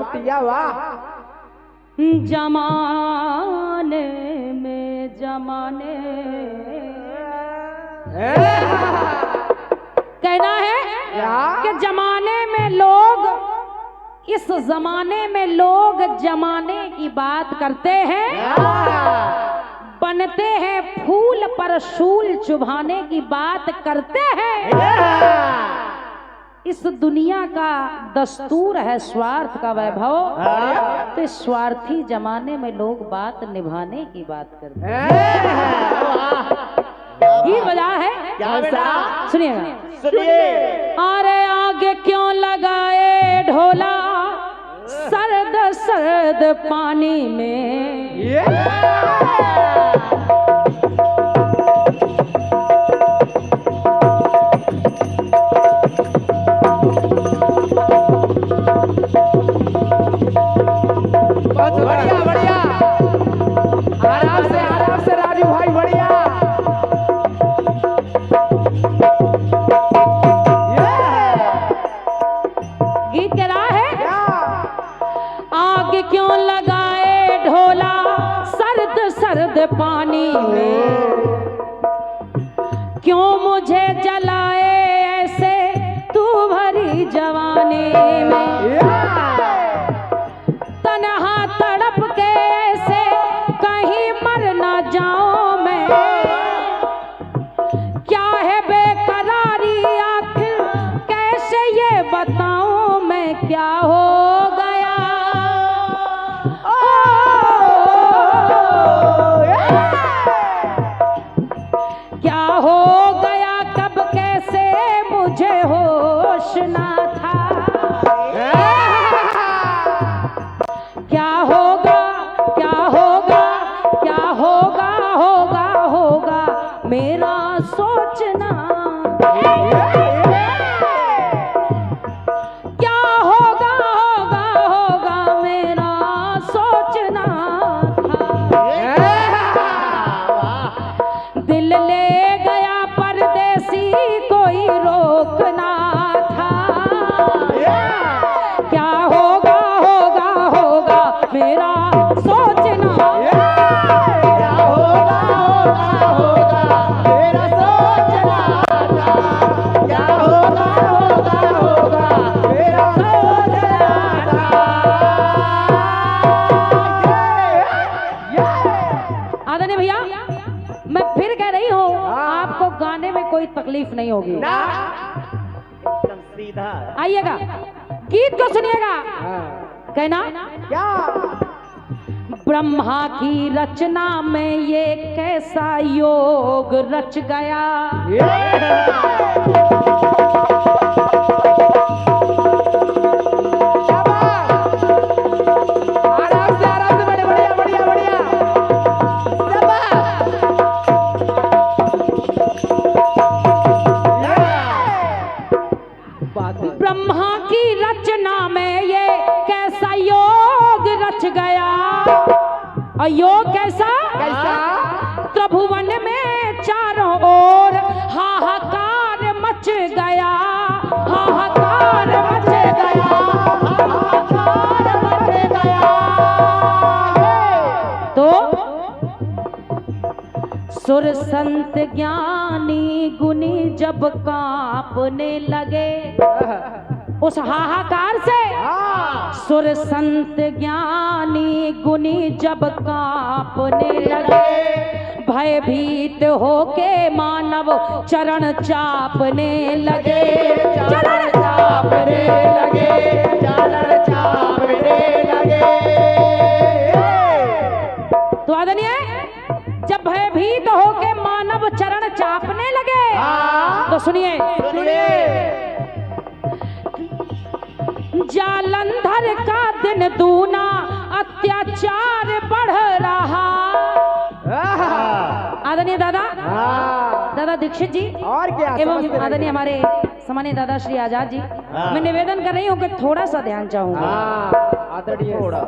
बिटिया वाह। जमाने में जमाने कहना है कि जमाने में लोग, इस जमाने में लोग जमाने की बात करते हैं, बनते हैं फूल पर शूल चुभाने की बात करते हैं। इस दुनिया का दस्तूर है स्वार्थ का वैभव, तो इस स्वार्थी जमाने में लोग बात निभाने की बात करते हैं। ये वजह है, सुनिएगा, अरे आगे क्यों लगाए ढोला सर्द सर्द पानी में, बढ़िया बढ़िया, आराम से राजू भाई, बढ़िया। गीत कह रहा है, आग क्यों लगाए ढोला सर्द सर्द पानी में, क्यों मुझे जलाए ऐसे तू भरी जवानी में, तन्हा तड़प के ऐसे कहीं मर ना जाऊं मैं, क्या है बेकरारी आखिर कैसे ये बताऊं मैं, क्या हो गया क्या हो गया कब कैसे मुझे होश ना था, क्या होगा क्या होगा क्या होगा होगा होगा मेरा सोचना, क्या होगा होगा होगा मेरा सोचना था, दिल ले गया परदेसी कोई रोकना था, क्या होगा होगा होगा मेरा सोचना, क्या होगा होगा होगा मेरा सोचना था, क्या होगा होगा होगा मेरा सोचना था। आदरणीय भैया, मैं फिर कह रही हूँ, आपको गाने में कोई तकलीफ नहीं होगी, एकदम सीधा। आइएगा गीत को सुनिएगा। कहना क्या ब्रह्मा की रचना में ये कैसा योग रच गया, आराम से बढ़िया बढ़िया बढ़िया, ब्रह्मा की रचना में ये कैसा योग रच गया, और योग कैसा कैसा, त्रिभुवन में चारों ओर हाहाकार मच गया, हाहाकार मच गया, हाहाकार मच गया। तो सुर संत ज्ञानी गुनी जब कांपने लगे, उस हाहाकार से सुर संत ज्ञानी गुनी जब कांपने लगे, भयभीत होके मानव चरण चापने लगे, चरण चापने लगे, चरण चापने लगे। तो आदरणीय, जब भयभीत होके मानव चरण चापने लगे, तो सुनिए जालंधर का दिन दूना अत्याचार बढ़ रहा। आदरणीय दादा दीक्षित जी और क्या एवं आदरणीय हमारे सम्मानीय दादा श्री आजाद जी, मैं निवेदन कर रही हूँ कि थोड़ा सा ध्यान चाहूंगा। थोड़ा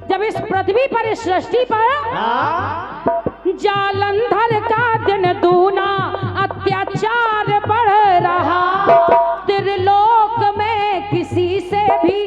जब इस पृथ्वी पर, इस सृष्टि पर जालंधर का दिन दूना अत्याचार बढ़ रहा, त्रिलोक में किसी से भी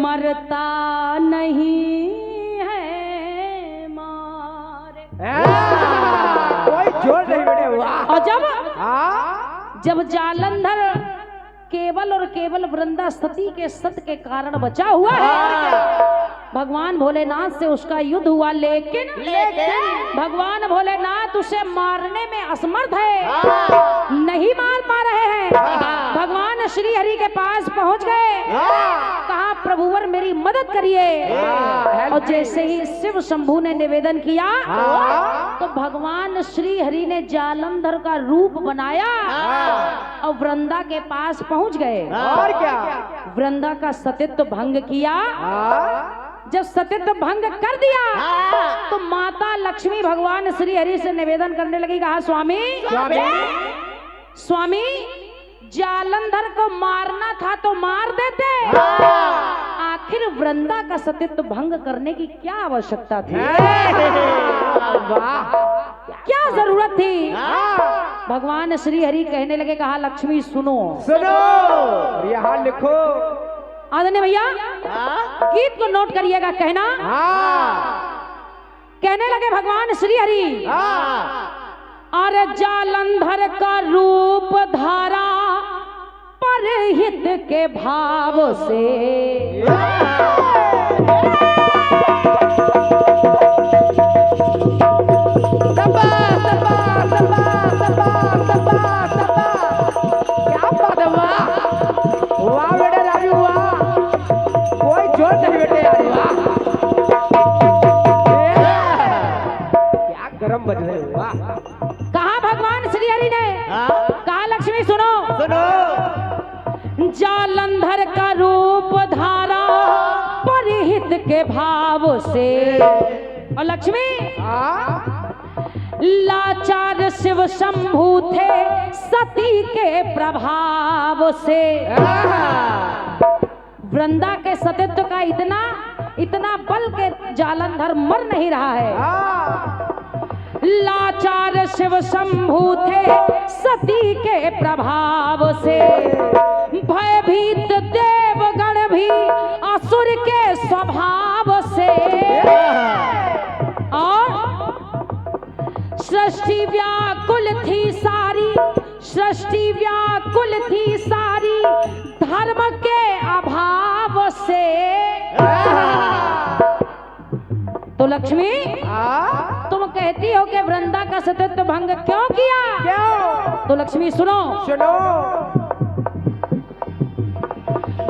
मरता नहीं है मारे। कोई जोर नहीं बेटे। वाह। और जब जालंधर केवल और केवल वृंदा सती के सत के कारण बचा हुआ है, भगवान भोलेनाथ से उसका युद्ध हुआ, लेकिन भगवान भोलेनाथ उसे मारने में असमर्थ है, नहीं मार पा रहे हैं। भगवान श्री हरि के पास पहुंच गए, कहा प्रभुवर मेरी मदद करिए। और जैसे ही शिव शंभू ने निवेदन किया तो भगवान श्री हरि ने जालंधर का रूप बनाया और वृंदा के पास पहुंच गए। और क्या? वृंदा का सतित्व भंग किया। जब सतित्व भंग कर दिया तो माता लक्ष्मी भगवान श्री हरि से निवेदन करने लगी, कहा स्वामी स्वामी जालंधर को मारना था तो मार देते, आखिर वृंदा का सतित्व भंग करने की क्या आवश्यकता थी? क्या जरूरत थी? भगवान श्री हरि कहने लगे, कहा लक्ष्मी सुनो यहाँ लिखो। आदरणीय भैया गीत को नोट करिएगा, कहना कहने लगे भगवान श्री हरि, अरे जालंधर का रूप धारा परहित के भाव से, क्या बात है। वाह वाह बेटे राजू, वाह कोई जोर नहीं बेटे यार। वाह क्या गरम बज रहे। वाह। कहा भगवान श्री हरि ने, कहा लक्ष्मी सुनो जालंधर का रूप धारा परहित के भाव से। और लक्ष्मी लाचार शिव शंभू थे सती के प्रभाव से। वृंदा के सतित्व का इतना बल के जालंधर मर नहीं रहा है। लाचार शिव शंभू थे सती के प्रभाव से, भयभीत देवगण भी असुर के स्वभाव से, और सृष्टि व्याकुल थी सारी, सृष्टि व्याकुल थी सारी धर्म के अभाव से। तो लक्ष्मी तुम कहती हो कि वृंदा का सतित्व भंग क्यों किया? क्यों? तो लक्ष्मी सुनो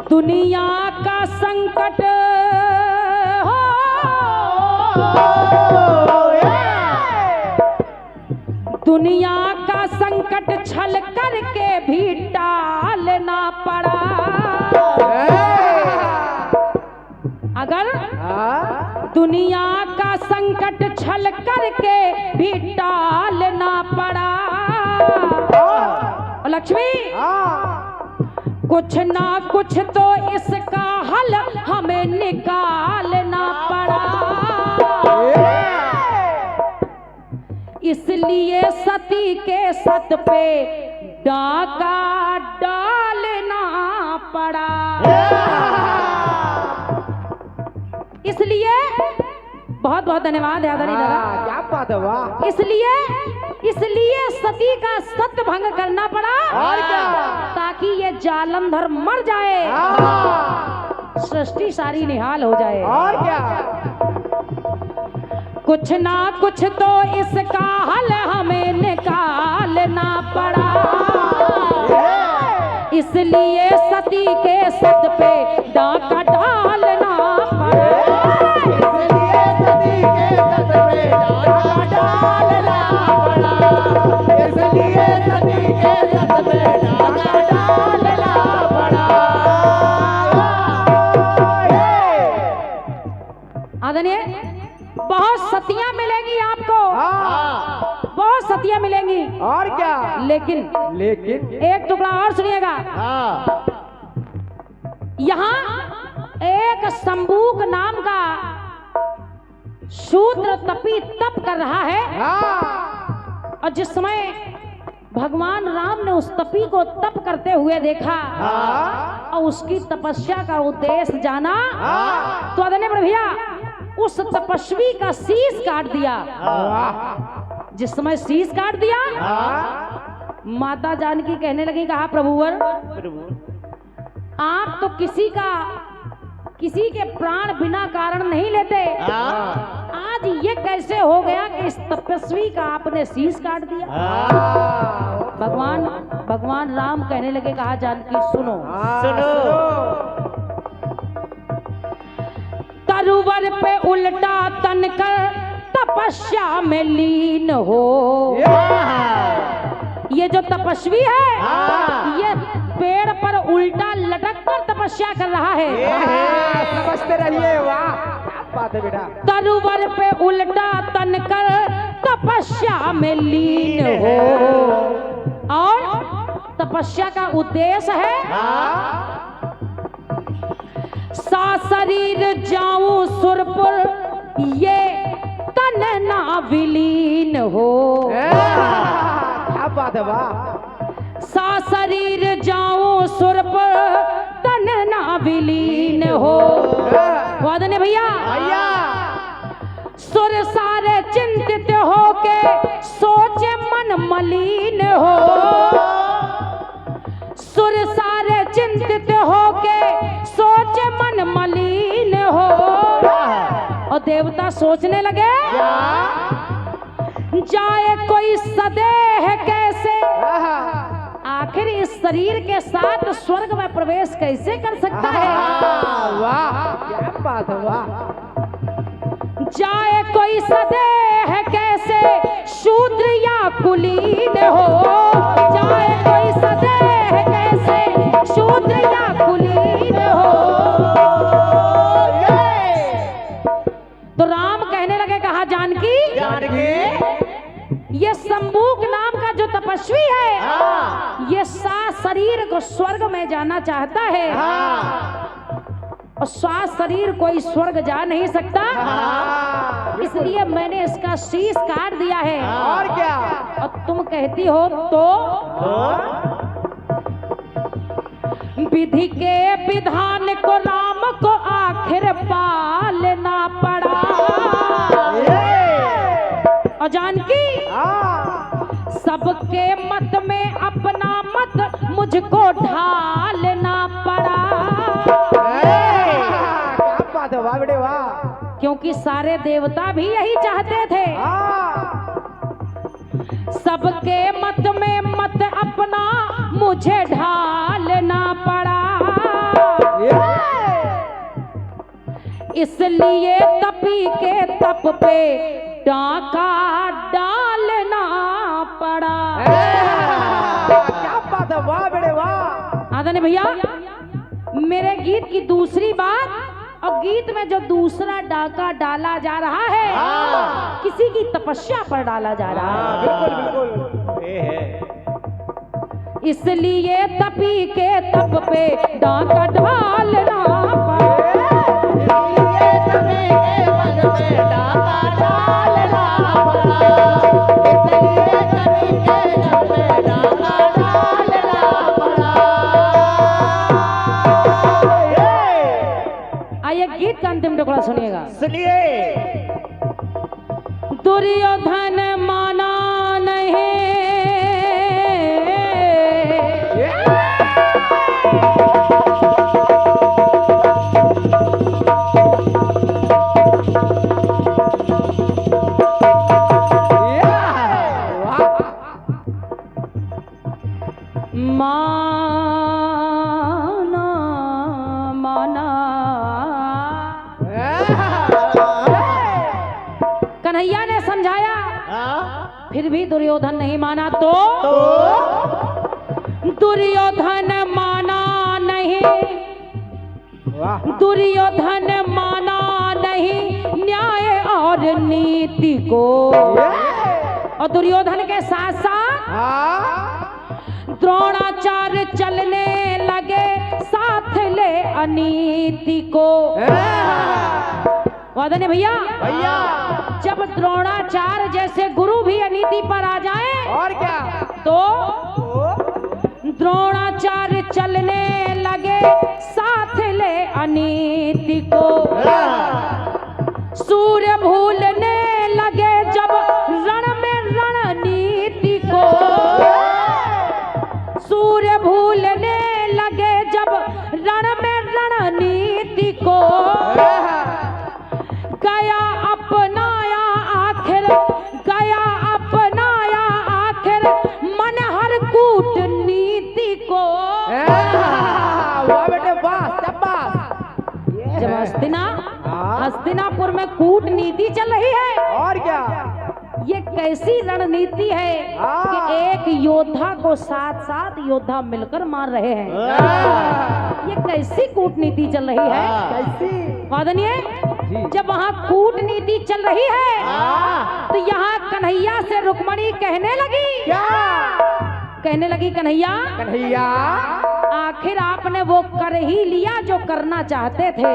दुनिया का संकट हो, दुनिया का संकट छल करके भी टालना पड़ा। अगर दुनिया का संकट छल करके भी टालना पड़ा, लक्ष्मी कुछ ना कुछ तो इसका हल हमें निकालना पड़ा। इसलिए सती के सत पे डाका डालना पड़ा। इसलिए बहुत बहुत धन्यवाद आदरणीय दादा। क्या बात है। वाह। इसलिए सती का सत्य भंग करना पड़ा, और क्या? ताकि ये जालंधर मर जाए, सृष्टि सारी निहाल हो जाए। और क्या? कुछ ना कुछ तो इसका हल हमें निकालना पड़ा। इसलिए सती के सत पे डाका डालना पड़ा। इसलिए सती के सत पे डाका डालना पड़ा। इसलिए सती के सत पे डाका डालना पड़ा। आदरणीय बहुत सतियां मिलेंगी आपको, बहुत सतियां मिलेंगी। और क्या? लेकिन एक टुकड़ा और सुनिएगा। यहाँ एक संबूक नाम का शूद्र तपी तप कर रहा है, और जिस समय भगवान राम ने उस तपी को तप करते हुए देखा और उसकी तपस्या का उद्देश्य जाना, तो आदरणीय भैया उस तपस्वी का शीश काट दिया। जिस समय शीश काट दिया, माता जानकी कहने लगी, कहा प्रभुवर आप तो किसी के प्राण बिना कारण नहीं लेते, आज ये कैसे हो गया कि इस तपस्वी का आपने शीश काट दिया। भगवान राम कहने लगे, कहा जानकी सुनो, तरुवर पे उल्टा तन कर तपस्या में लीन हो। ये जो तपस्वी है ये पेड़ पर उल्टा लटक कर तपस्या कर रहा है। समझते रहिए, वाह क्या बात है बेटा। तरुवर पे उल्टा तन कर तपस्या में लीन हो, और तपस्या का उद्देश्य है सा शरीर जाऊं सुरपुर ये तन ना विलीन हो। क्या बात है, वाह। सा शरीर जाऊं सुरपुर तन ना विलीन हो। वादने भैया सुर सारे चिंतित हो के सोचे मन मलिन हो। सुर सारे चिंतित हो के सोचे मन मलिन हो। और देवता सोचने लगे जाए कोई सदेह कैसे, आखिर इस शरीर के साथ स्वर्ग में प्रवेश कैसे कर सकता है। वाह क्या बात है, वाह। जाए कोई सदेह कैसे शूद्र या कुलीन हो। जाए कोई सदेह कैसे शूद्र या कुलीन हो। तो राम कहने लगे, कहा जानकी ये शंभूक नाम का जो तपस्वी है ये सात शरीर को स्वर्ग में जाना चाहता है, और सात शरीर कोई स्वर्ग जा नहीं सकता, इसलिए मैंने इसका शीश काट दिया है। और क्या। और तुम कहती हो तो विधि के विधान को राम को आखिर पालना पड़ा। और जानकी सबके मत में अपना मत मुझको ढालना पड़ा। क्या बात है, वाह बेटे वाह। क्योंकि सारे देवता भी यही चाहते थे, सबके मत में मत अपना मुझे ढालना पड़ा। इसलिए तपी के तप पे डाका डालना पड़ा। क्या बात है, वाह बेटे वाह। आदरणीय भैया मेरे गीत की दूसरी बात, और गीत में जो दूसरा डाका डाला जा रहा है किसी की तपस्या पर डाला जा रहा है। बिल्कुल बिल्कुल ये है। इसलिए तपी के तप पे डाका डालना पड़ा। आइए गीत का अंतिम टुकड़ा सुनिएगा। सुनिए। दुर्योधन माना नहीं कन्हैया ने समझाया, फिर भी दुर्योधन नहीं माना। तो दुर्योधन माना नहीं, दुर्योधन माना नहीं न्याय और नीति को। और दुर्योधन के साथ साथ द्रोणाचार्य चलने लगे साथ ले अनीति को। वादने भैया जब द्रोणाचार्य जैसे गुरु भी अनीति पर आ जाए और क्या। तो द्रोणाचार्य चलने लगे साथ ले अनीति को। सूर्य भूलने लगे जब रण में रणनीति को। सूर्य भूलने लगे जब रण में रणनीति को। गया अपनाया आखिर, गया अपनाया आखिर मन हर कूटनीति को। वाह बेटे वाह, शाबाश। जब हस्तिनापुर में कूटनीति चल रही है, और क्या, ये कैसी रणनीति है कि एक योद्धा को साथ साथ योद्धा मिलकर मार रहे हैं। ये कैसी कूटनीति चल रही है? कैसी? मादनीय, जब वहाँ कूटनीति चल रही है तो यहाँ कन्हैया से रुक्मणी कहने लगी, क्या कहने लगी? कन्हैया, कन्हैया, आखिर आपने वो कर ही लिया जो करना चाहते थे।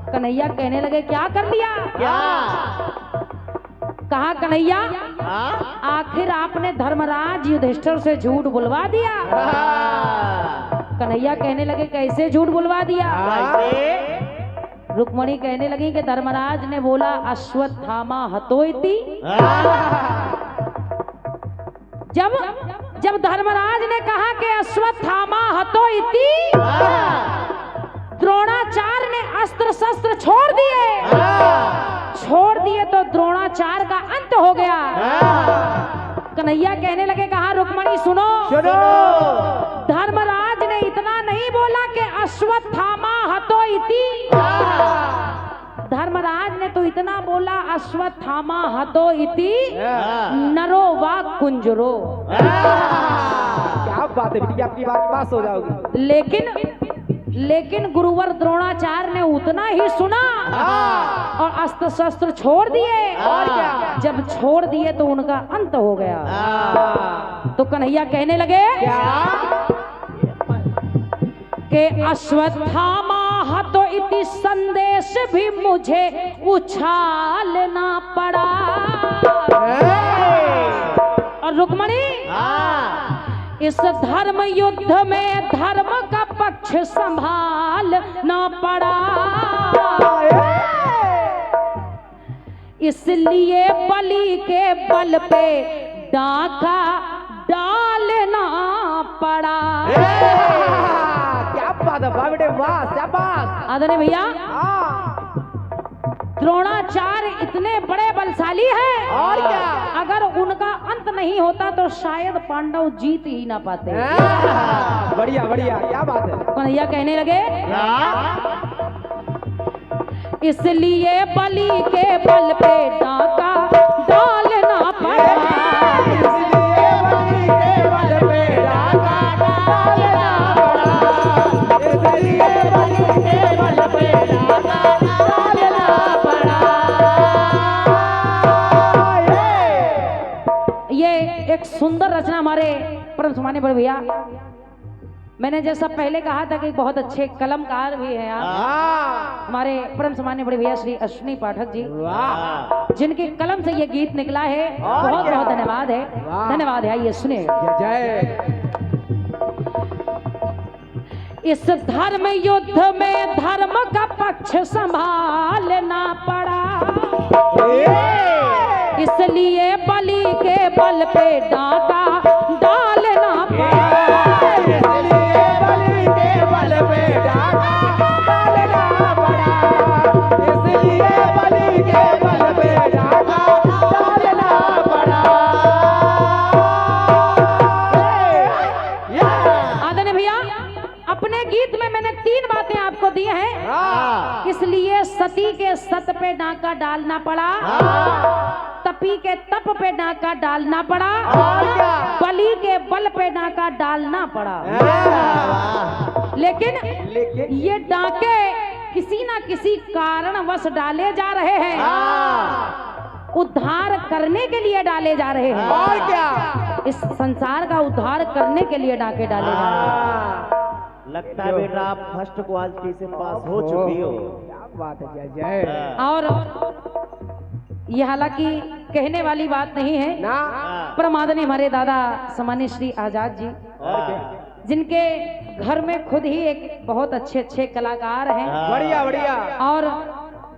कन्हैया कहने लगे, क्या कर लिया? कहा कन्हैया, आखिर आपने धर्मराज युधिष्ठिर से झूठ बुलवा दिया। कन्हैया कहने लगे, कैसे झूठ बुलवा दिया? रुक्मणी कहने लगी कि धर्मराज ने बोला अश्वत्थामा हतोइति। जब धर्मराज ने कहा कि अश्वत्थामा हतोइति, द्रोणाचार्य ने अस्त्र शस्त्र छोड़ दिए तो द्रोणाचार्य का अंत हो गया। कन्हैया कहने लगे, कहा रुक्मणी सुनो, धर्मराज ने इतना नहीं बोला कि अश्वत्थामा हतोइति, धर्मराज ने तो इतना बोला अश्वत्थामा हतोइति नरो वा कुंजरो। क्या बात है बेटी, आपकी बात पास हो जाओगी। लेकिन गुरुवर द्रोणाचार्य ने उतना ही सुना और अस्त्र शस्त्र छोड़ दिए। और क्या? जब छोड़ दिए तो उनका अंत हो गया। तो कन्हैया कहने लगे कि अश्वत्थामा हतो इति संदेश भी मुझे उछालना पड़ा। और रुक्मणी, इस धर्म युद्ध में धर्म का पक्ष संभालना पड़ा, इसलिए बलि के बल पे डाका डालना पड़ा। क्या बात है, वाह बेटे वाह, शाबाश। आदरणीय भैया, द्रोणाचार्य इतने बड़े बलशाली हैं, और क्या, अगर उनका अंत नहीं होता तो शायद पांडव जीत ही ना पाते। बढ़िया बढ़िया, क्या बात है। कन्हैया कहने लगे, इसलिए बलि के बल पे डाका डालना पड़ा, इसलिए बलि के बल पे डाका डालना पड़ा, इसलिए बलि के बल पे डाका डालना पड़ा। ये एक सुंदर रचना हमारे परम सम्माननीय बड़े भैया, मैंने जैसा पहले कहा था कि बहुत अच्छे कलमकार भी हैं आप, हमारे परम सम्माननीय बड़े भैया श्री अश्विनी पाठक जी, जिनके कलम से ये गीत निकला है। बहुत बहुत धन्यवाद है, धन्यवाद है। आइए सुनिए। जय। इस धर्म युद्ध में धर्म का पक्ष संभालना पड़ा, इसलिए बलि के बल पे डाका डालना पड़ा, इसलिए बलि के बल पे डाका डालना पड़ा, इसलिए बलि के बल पे डाका डालना पड़ा। आदरणीय भैया, अपने गीत में मैंने 3 बातें आपको दी हैं। इसलिए सती के सत पे डाका डालना पड़ा, तपी के तप पे डाका डालना पड़ा, बलि के बल पे डाका डालना पड़ा। लेकिन ये डाके किसी ना किसी कारणवश डाले जा रहे हैं, उद्धार करने के लिए डाले जा रहे हैं। और क्या, इस संसार का उद्धार करने के लिए डाके डाले जा रहे हैं। लगता है बेटा आप फर्स्ट क्वालिटी से पास हो चुकी हो। क्या बात है। जय जय। और ये हालांकि कहने वाली बात नहीं है। ना परमादनी हमारे दादा सामान्य श्री आजाद जी, और क्या? जिनके घर में खुद ही एक बहुत अच्छे कलाकार हैं, बढ़िया बढ़िया। और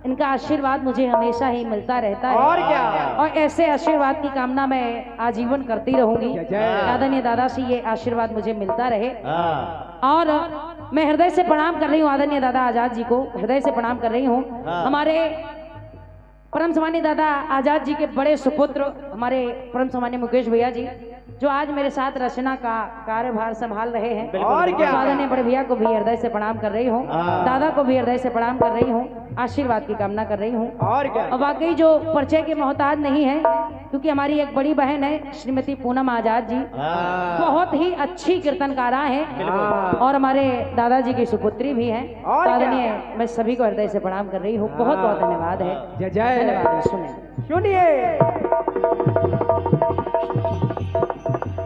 इनका आशीर्वाद मुझे हमेशा ही मिलता रहता है। और क्या? और ऐसे आशीर्वाद की कामना मैं आजीवन करती रहूंगी। जय जय। आदरणीय दादा से ये आशीर्वाद मुझे मिलता रहे। हाँ, और मैं हृदय से प्रणाम कर रही हूँ आदरणीय दादा आजाद जी को, हृदय से प्रणाम कर रही हूँ। हाँ। हमारे परम सम्मानीय दादा आजाद जी के बड़े सुपुत्र हमारे परम सम्मानीय मुकेश भैया जी, जो आज मेरे साथ रचना का कार्यभार संभाल रहे हैं। और क्या? आदरणीय बड़े भैया को भी हृदय से प्रणाम कर रही हूँ, हाँ। दादा को भी हृदय से प्रणाम कर रही हूँ, आशीर्वाद की कामना कर रही हूँ। और क्या? और वाकई जो परिचय के मोहताज नहीं है, क्योंकि हमारी एक बड़ी बहन है श्रीमती पूनम आजाद जी, हाँ, बहुत ही अच्छी कीर्तनकारा हैं हाँ। और हमारे दादाजी की सुपुत्री भी हैं। और क्या? आदरणीय मैं सभी को हृदय से प्रणाम कर रही हूँ। बहुत बहुत धन्यवाद है। जय जय। धन्यवाद है। सुने सुनिए।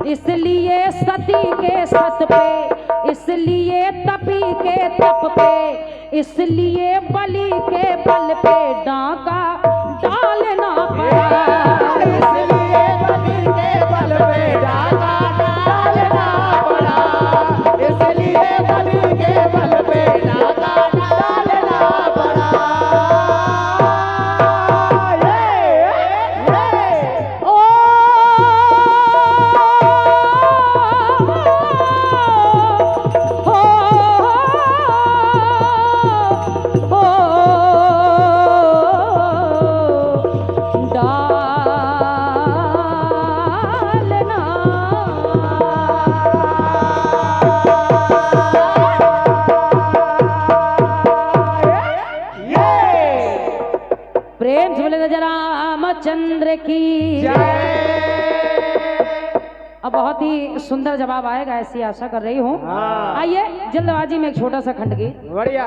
इसलिए सती के सत पे, इसलिए तपी के तप पे, इसलिए बलि के बल पे डाका डालना पड़ा। इसलिए बलि के बल पे डाका डालना पड़ा। इसलिए बलि के बल पे डाका डालना पड़ा। ओ प्रेम से बोले जरा रामचंद्र की अब बहुत ही सुंदर जवाब आएगा ऐसी आशा कर रही हूँ। हाँ। आइए जल्दबाजी में एक छोटा सा खंड गीत। बढ़िया।